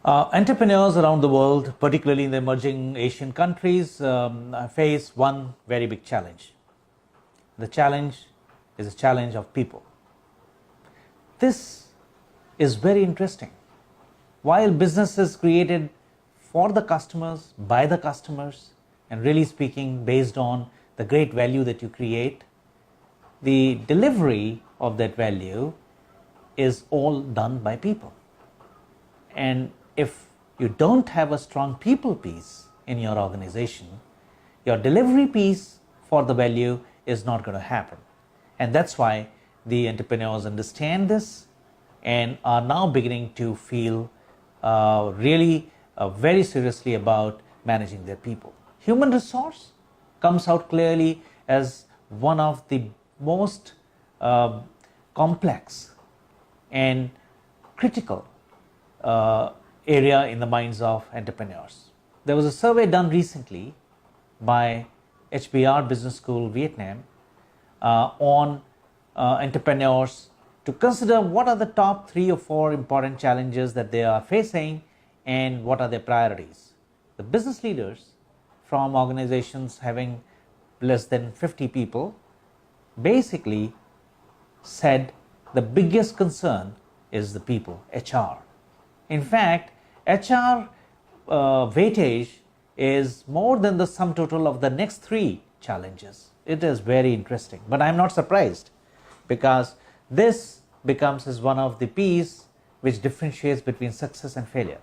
Entrepreneurs around the world, particularly in the emerging Asian countries, face one very big challenge. The challenge is a challenge of people. This is very interesting. While business is created for the customers, by the customers, and really speaking based on the great value that you create, the delivery of that value is all done by people. And if you don't have a strong people piece in your organization, your delivery piece for the value is not going to happen. And that's why the entrepreneurs understand this and are now beginning to feel really very seriously about managing their people. Human resource comes out clearly as one of the most complex and critical area in the minds of entrepreneurs. There was a survey done recently by HBR Business School, Vietnam, on entrepreneurs to consider what are the top 3 or 4 important challenges that they are facing and what are their priorities. The business leaders from organizations having less than 50 people basically said the biggest concern is the people, HR. In fact, HR weightage is more than the sum total of the next 3 challenges. It is very interesting, but I'm not surprised because this becomes as one of the P's which differentiates between success and failure.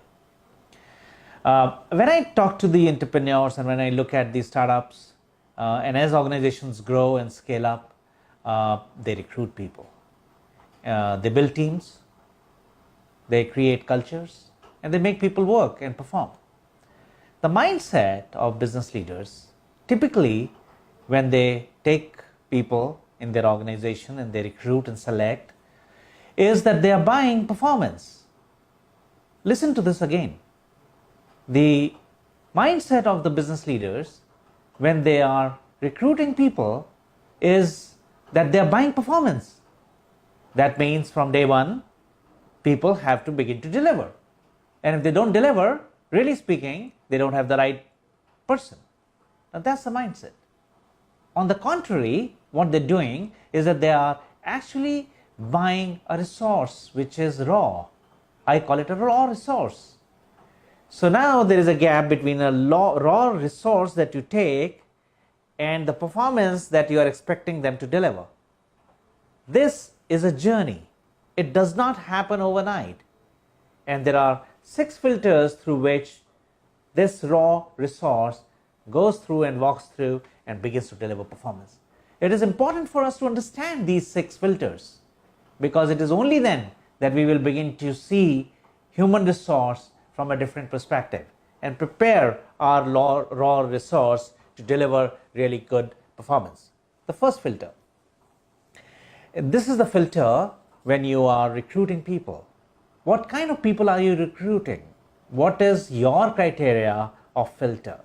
When I talk to the entrepreneurs and when I look at these startups and as organizations grow and scale up, they recruit people. They build teams, they create cultures, and they make people work and perform. The mindset of business leaders, typically when they take people in their organization and they recruit and select, is that they are buying performance. Listen to this again. The mindset of the business leaders when they are recruiting people is that they are buying performance. That means from day one, people have to begin to deliver. And if they don't deliver, really speaking, they don't have the right person. Now that's the mindset. On the contrary, what they're doing is that they are actually buying a resource which is raw. I call it a raw resource. So now there is a gap between a raw resource that you take and the performance that you are expecting them to deliver. This is a journey. It does not happen overnight. And there are 6 filters through which this raw resource goes through and walks through and begins to deliver performance. It is important for us to understand these 6 filters because it is only then that we will begin to see human resource from a different perspective and prepare our raw resource to deliver really good performance. The first filter. This is the filter when you are recruiting people. What kind of people are you recruiting? What is your criteria of filter?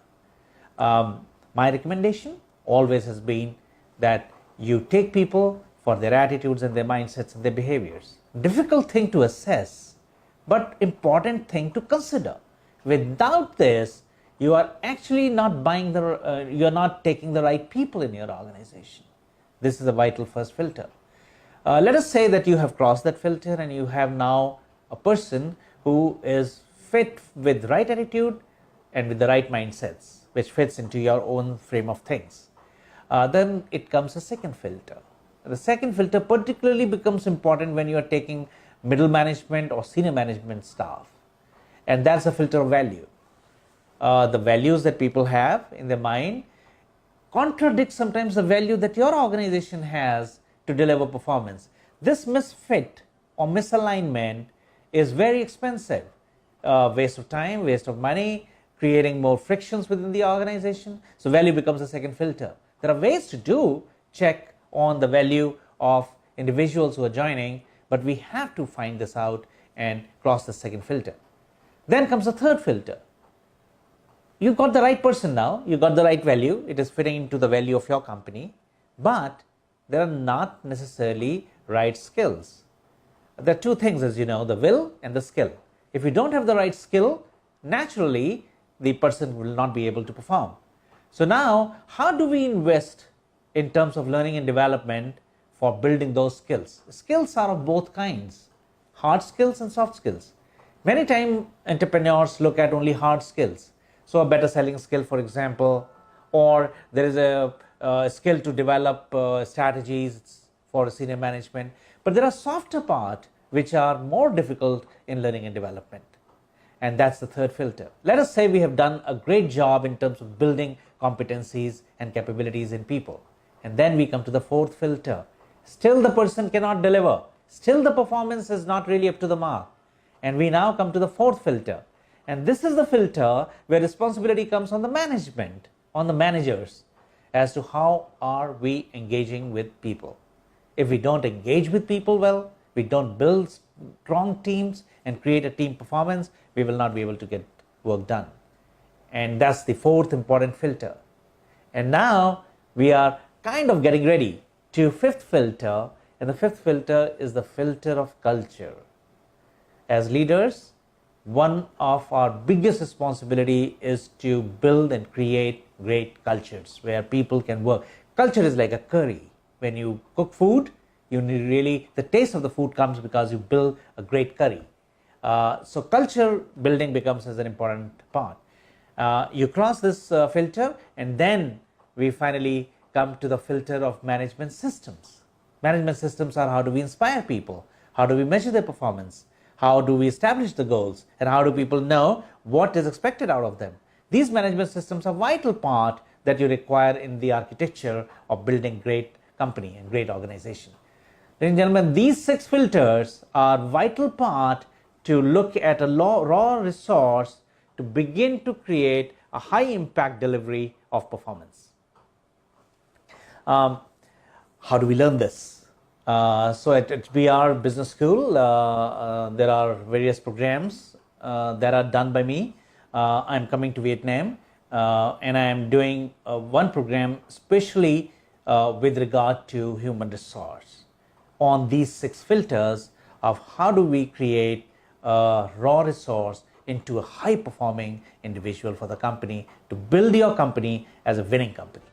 My recommendation always has been that you take people for their attitudes and their mindsets and their behaviors. Difficult thing to assess, but important thing to consider. Without this, you are actually not buying you are not taking the right people in your organization. This is a vital first filter. Let us say that you have crossed that filter and you have now a person who is fit with the right attitude and with the right mindsets, which fits into your own frame of things. Then it comes a second filter. The second filter particularly becomes important when you are taking middle management or senior management staff. And that's a filter of value. The values that people have in their mind contradict sometimes the value that your organization has to deliver performance. This misfit or misalignment is very expensive. Waste of time, waste of money, creating more frictions within the organization. So value becomes a second filter. There are ways to check on the value of individuals who are joining, but we have to find this out and cross the second filter. Then comes the third filter. You got the right person now, you got the right value, it is fitting into the value of your company, but there are not necessarily right skills. There are 2 things, as you know, the will and the skill. If you don't have the right skill, naturally the person will not be able to perform. So now, how do we invest in terms of learning and development for building those skills? Skills are of both kinds, hard skills and soft skills. Many times entrepreneurs look at only hard skills. So a better selling skill, for example, or there is a skill to develop strategies for senior management. But there are softer parts which are more difficult in learning and development. And that's the third filter. Let us say we have done a great job in terms of building competencies and capabilities in people. And then we come to the fourth filter. Still the person cannot deliver. Still the performance is not really up to the mark. And we now come to the fourth filter. And this is the filter where responsibility comes on the management, on the managers, as to how are we engaging with people. If we don't engage with people well, we don't build strong teams and create a team performance, we will not be able to get work done. And that's the fourth important filter. And now we are kind of getting ready to fifth filter, and the fifth filter is the filter of culture. As leaders, one of our biggest responsibility is to build and create great cultures where people can work. Culture is like a curry. When you cook food, you need really, the taste of the food comes because you build a great curry. So culture building becomes as an important part. You cross this filter, and then we finally come to the filter of management systems. Management systems are how do we inspire people, how do we measure their performance, how do we establish the goals, and how do people know what is expected out of them. These management systems are vital part that you require in the architecture of building great company and great organization. Ladies and gentlemen, these 6 filters are vital part to look at a raw resource to begin to create a high impact delivery of performance. How do we learn this? So at BR Business School, there are various programs that are done by me. I'm coming to Vietnam and I am doing one program especially with regard to human resource on these 6 filters of how do we create a raw resource into a high performing individual for the company to build your company as a winning company.